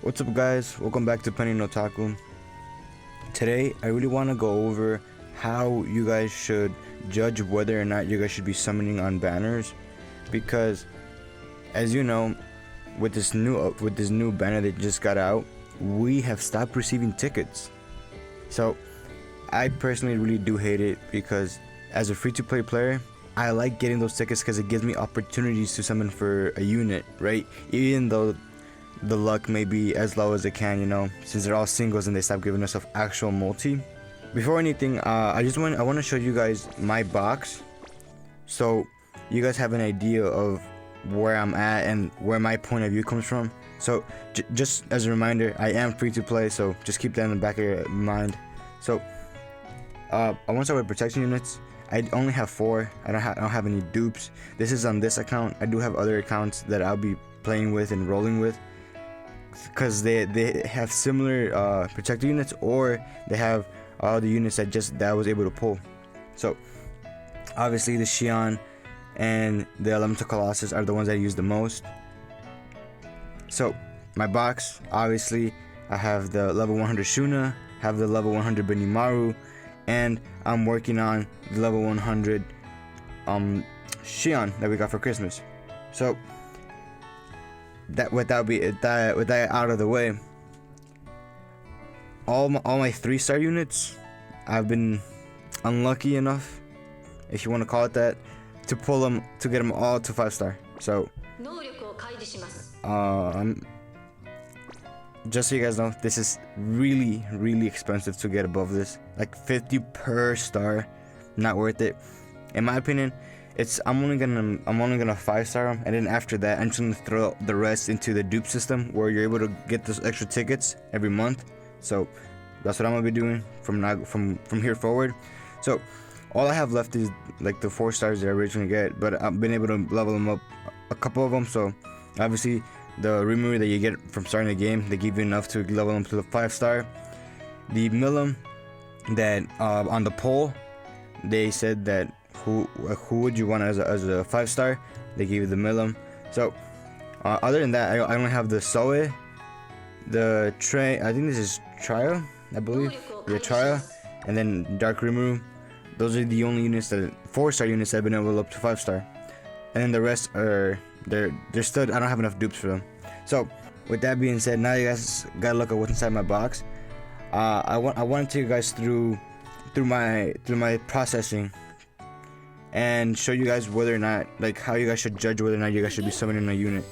What's up guys, welcome back to Penny no Taku. Today I really want to go over how you guys should judge whether or not you guys should be summoning on banners, because as you know, with this new banner that just got out, we have stopped receiving tickets. So I personally really do hate it, because as a free-to-play player, I like getting those tickets because it gives me opportunities to summon for a unit, right? Even though the luck may be as low as it can, you know, since they're all singles and they stop giving us actual multi. Before anything, I want to show you guys my box, so you guys have an idea of where I'm at and where my point of view comes from. So just as a reminder, I am free to play, so just keep that in the back of your mind. So I want to start with protection units. I only have 4. I don't have any dupes. This is on this account. I do have other accounts that I'll be playing with and rolling with, because they have similar protector units, or they have all the units that I was able to pull. So obviously the Shion and the Elemental Colossus are the ones I use the most. So my box, obviously I have the level 100 Shuna, have the level 100 Benimaru, and I'm working on the level 100 Shion that we got for Christmas. So with that out of the way, all my 3-star units, I've been unlucky enough, if you want to call it that, to get them all to 5-star. So just so you guys know, this is really expensive to get above this, like 50 per star. Not worth it, in my opinion. I'm only gonna 5-star them, and then after that I'm just gonna throw the rest into the dupe system, where you're able to get those extra tickets every month. So that's what I'm gonna be doing from here forward. So all I have left is like the 4 stars that I originally get, but I've been able to level them up, a couple of them. So obviously the Rimuru that you get from starting the game, they give you enough to level them to the 5-star. The Milim that on the poll, they said that who would you want as a 5-star, they gave you the Milim. So other than that, I only have the Soe, the Trey, I think this is Trial, I believe, yeah, Trial, and then Dark Rimuru. Those are the only units, that 4-star units that have been able to level up to 5-star, and then the rest are they're still, I don't have enough dupes for them. So with that being said, now you guys gotta look at what's inside my box. I want to take you guys through my processing and show you guys whether or not, like, how you guys should judge whether or not you guys should be summoning a unit.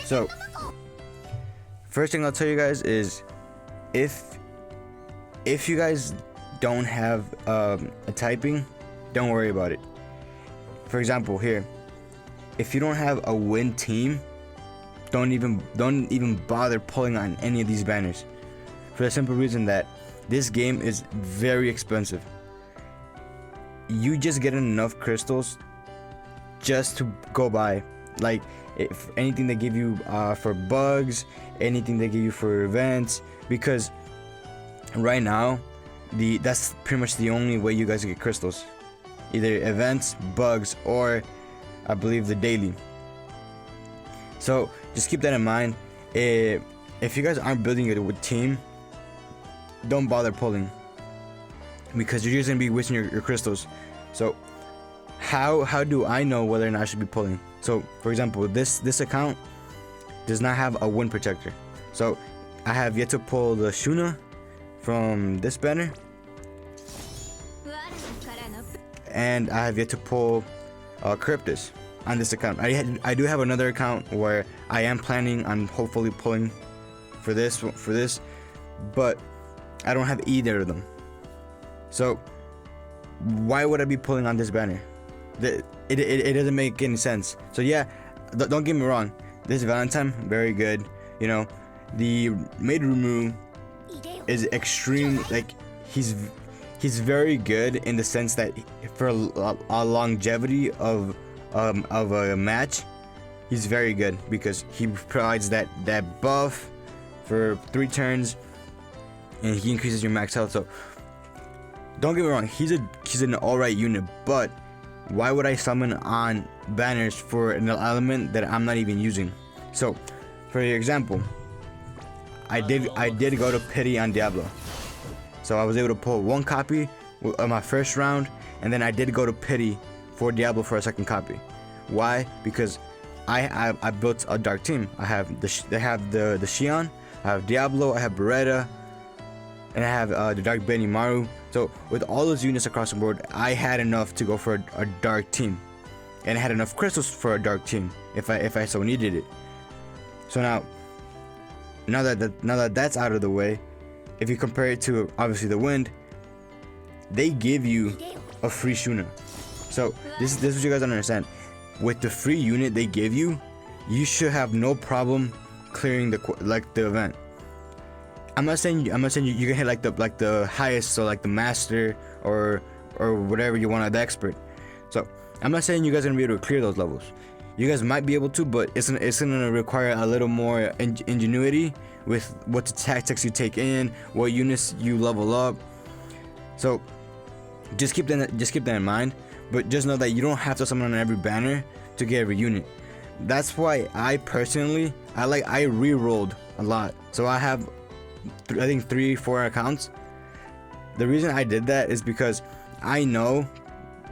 So first thing I'll tell you guys is, if you guys don't have a typing, don't worry about it. For example, here, if you don't have a win team, don't even bother pulling on any of these banners, for the simple reason that this game is very expensive. You just get enough crystals just to go by, like, if anything they give you for bugs, anything they give you for events, because right now that's pretty much the only way you guys get crystals, either events, bugs, or I believe the daily. So just keep that in mind. If you guys aren't building a team, don't bother pulling, because you're just gonna be wasting your crystals. So how do I know whether or not I should be pulling? So for example, this account does not have a wind protector, so I have yet to pull the Shuna from this banner, and I have yet to pull Cryptus on this account. I do have another account where I am planning on hopefully pulling for this, but I don't have either of them. So why would I be pulling on this banner? It doesn't make any sense. So yeah, don't get me wrong, this Valentine, very good. You know, the Maid Rimuru is extreme, like, he's very good in the sense that for a longevity of a match, he's very good, because he provides that buff for 3 turns, and he increases your max health. So don't get me wrong, he's an alright unit, but why would I summon on banners for an element that I'm not even using? So for example, I did go to pity on Diablo, so I was able to pull 1 copy of my first round, and then I did go to pity for Diablo for a second copy. Why? Because I built a dark team. I have the Shion, I have Diablo, I have Beretta, and I have the dark Benimaru. So with all those units across the board, I had enough to go for a dark team, and I had enough crystals for a dark team if I so needed it. So now that that's out of the way, if you compare it to obviously the wind, they give you a free Shuna. So this is what you guys don't understand. With the free unit they give you, you should have no problem clearing the event. I'm not saying you can hit like the highest, so like the master or whatever you want at the expert. So I'm not saying you guys are gonna be able to clear those levels. You guys might be able to, but it's gonna require a little more ingenuity with what the tactics you take in, what units you level up. So just keep that in mind. But just know that you don't have to summon on every banner to get every unit. That's why I personally I re-rolled a lot. So I have I think 3-4 accounts. The reason I did that is because I know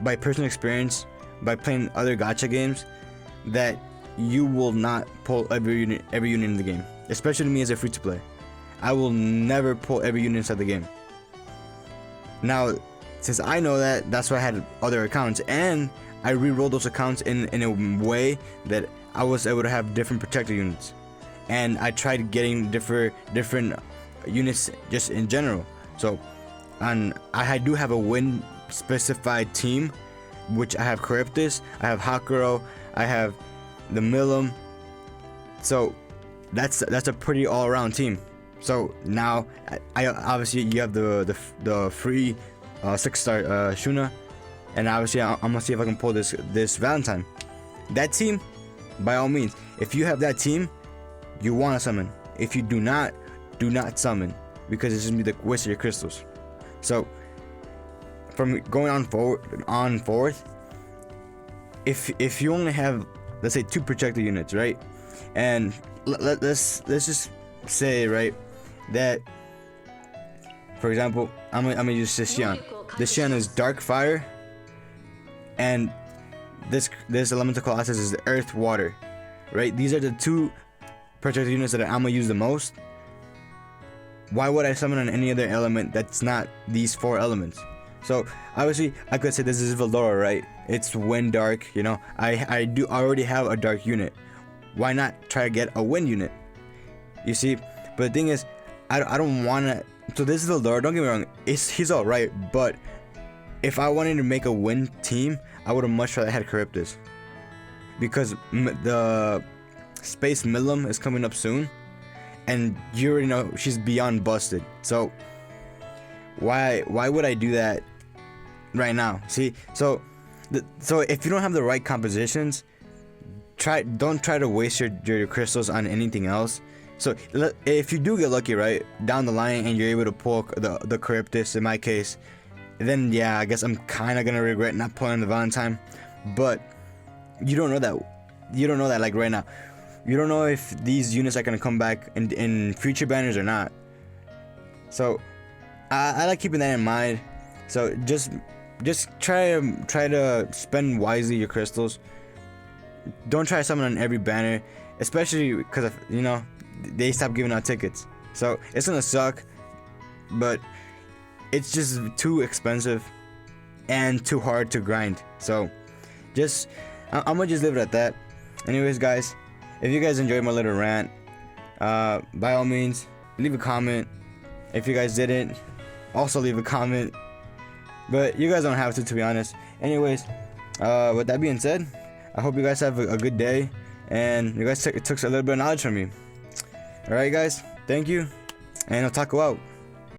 by personal experience, by playing other gacha games, that you will not pull every unit in the game. Especially me as a free-to-play, I will never pull every unit inside the game. Now, since I know that, that's why I had other accounts, and I re-rolled those accounts in a way that I was able to have different protector units, and I tried getting different units just in general. So, and I do have a win specified team, which I have Charybdis, I have Hakuro, I have the Milim. So that's a pretty all-around team. So now I obviously you have the free 6-star Shuna, and obviously I'm gonna see if I can pull this Valentine. That team, by all means, if you have that team, you want to summon. If you do not summon, because it's just gonna be the waste of your crystals. So from going on forth, if you only have, let's say, 2 protector units, right, and let's just say, right, that for example, I'm gonna use this Shion. This Shion is dark fire, and this elemental colossus is the earth water, right? These are the 2 protector units that I'm gonna use the most. Why would I summon on any other element that's not these 4 elements? So obviously I could say this is Valdora, right? It's wind dark, you know. I do already have a dark unit. Why not try to get a wind unit? You see, but the thing is, I don't wanna. So this is Valdora. Don't get me wrong. He's all right, but if I wanted to make a wind team, I would have much rather had Charybdis, because the Space Milim is coming up soon, and you already know she's beyond busted. So why would I do that right now? See, so if you don't have the right compositions, don't try to waste your crystals on anything else. So if you do get lucky, right, down the line, and you're able to pull the Charybdis in my case, then yeah, I guess I'm kind of gonna regret not pulling the Valentine. But you don't know that. You don't know that, like, right now. You don't know if these units are gonna come back in future banners or not. So I like keeping that in mind. So just try to spend wisely your crystals. Don't try to summon on every banner, especially because of, you know, they stopped giving out tickets. So it's gonna suck, but it's just too expensive and too hard to grind. So I'm gonna just leave it at that. Anyways, guys, if you guys enjoyed my little rant, by all means leave a comment. If you guys didn't, also leave a comment, but you guys don't have to be honest. Anyways, with that being said, I hope you guys have a good day, and you guys took a little bit of knowledge from me. Alright guys, thank you, and I'll talk you out.